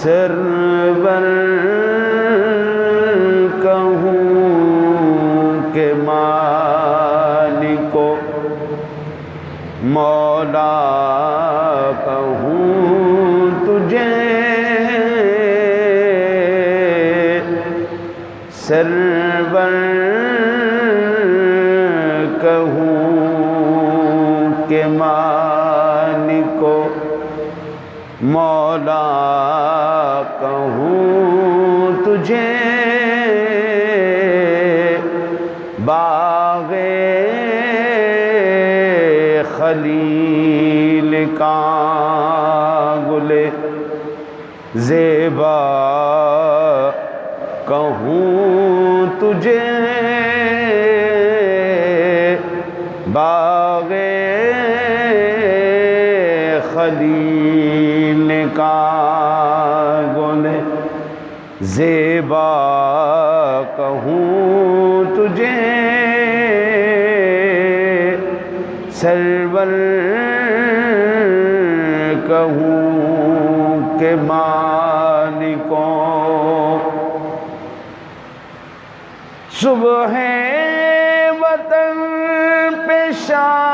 سرور کہوں کہ مالک و مولا کہوں تجھے، سرور کہوں کہ مالک و مولا کہوں تجھے، باغ خلیل کا گل زیبا کہوں تجھے، باغ خلیل کا گل زیبا کہوں تجھے، سرور کہوں کہ مالکوں، صبح وطن پہ شام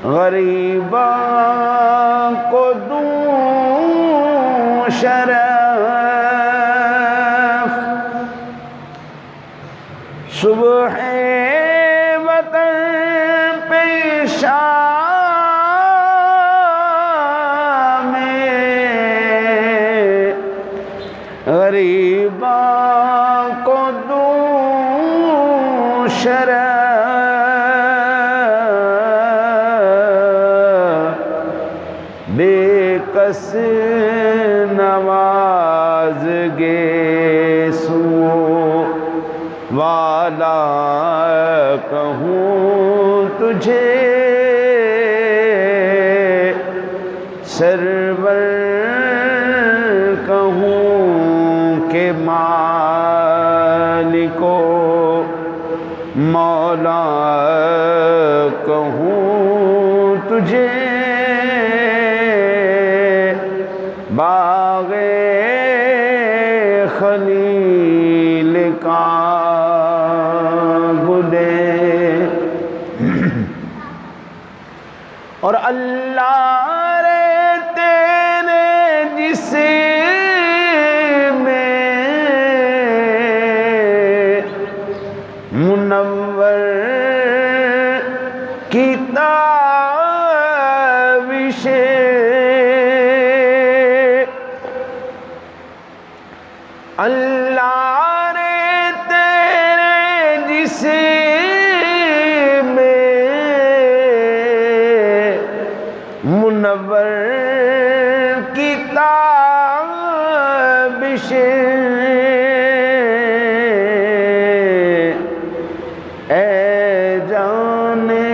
غریباں کو دوں شرف، صبح وطن پہ شام غریباں کو دوں شرف، بے کس نواز گیسو والا کہوں تجھے، سرور کہوں کہ مالک و مولا کہوں تجھے، باغ خلیل کا گلے، اور اللہ رے تیرے جس میں منور کی تابش، اللہ رے تیرے جس میں منور کی تابش، اے جانے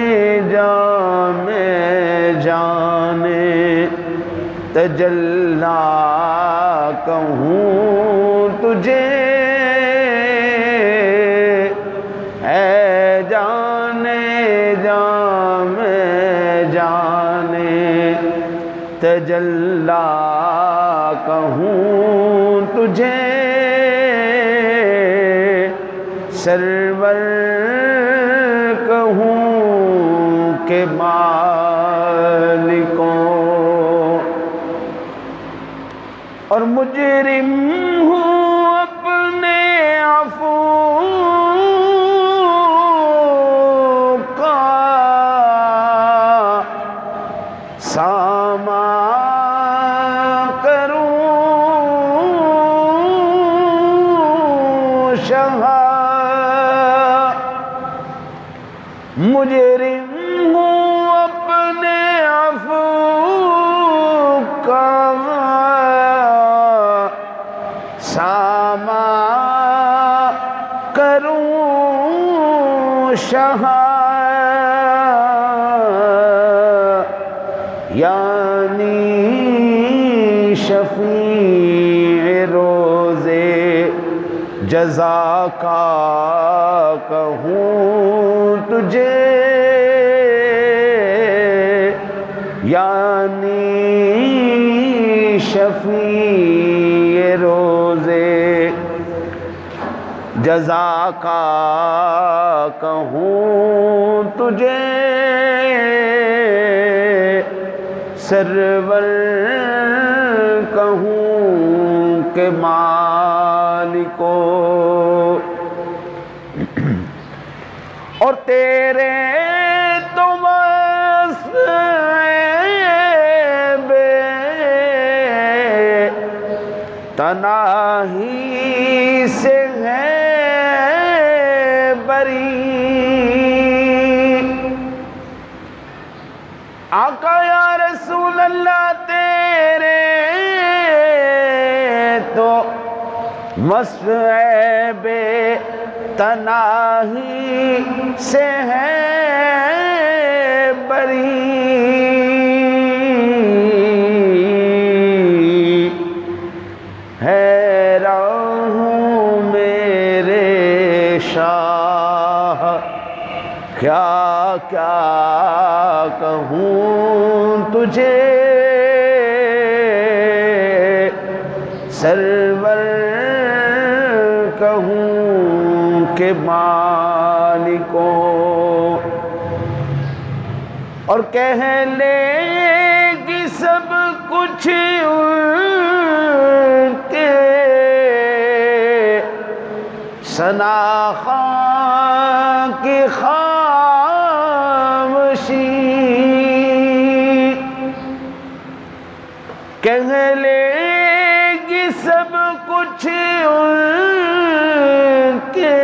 جام جانے تجلی کہوں تجھے، اے جانے جام جانے تجلی کہوں تجھے، سرور کہوں کہ مالکوں، اور مجرم ہوں اپنے عفو کا سامان کروں شاہ، مجرم ہوں اپنے عفو کا سامان کروں شاہ، یعنی شفیع روزے جزا کا کہوں تجھے، یعنی شفیع روزے جزا کا کہوں تجھے، سرور کہوں کہ مالکو، اور تیرے تو وصف بے تناہی سے ہے بری، آقا یا رسول اللہ تیرے تو وصف بے تناہی سے ہے بری، حیران ہوں میرے شاہ کیا کیا کہوں تجھے، سرور کہوں کہ مالکو، اور کہہ لے گی سب کچھ ان کے ثنا خواں کی خاموشی، کہہ لے گی سب کچھ ان کے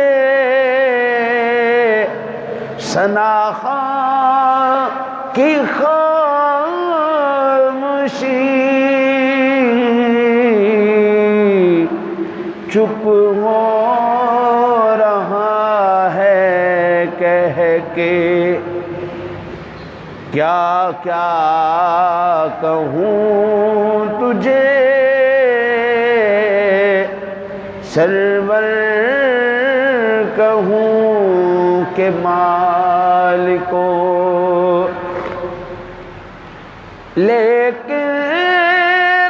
ثنا خواں کی خاموشی، چپ ہو رہا ہے کہہ کے کیا کیا کہوں تجھے، سرور کہوں کہ مالکو، لیکن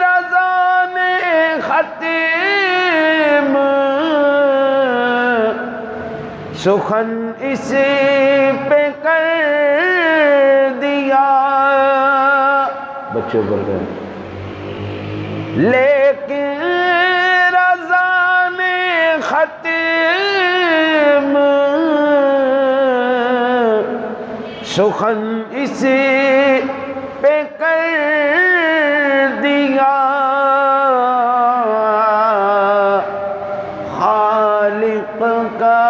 رضا نے ختم سخن اسی پہ کر دیا، بچوں پر گئے، لیکن رضا نے ختم سخن اسی پہ کر دیا، خالق کا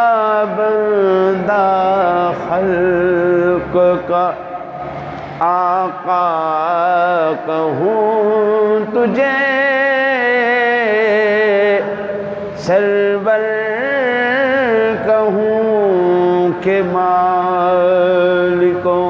بندہ خلق کا آقا کہوں تجھے، سرور کہوں کہ مالکو،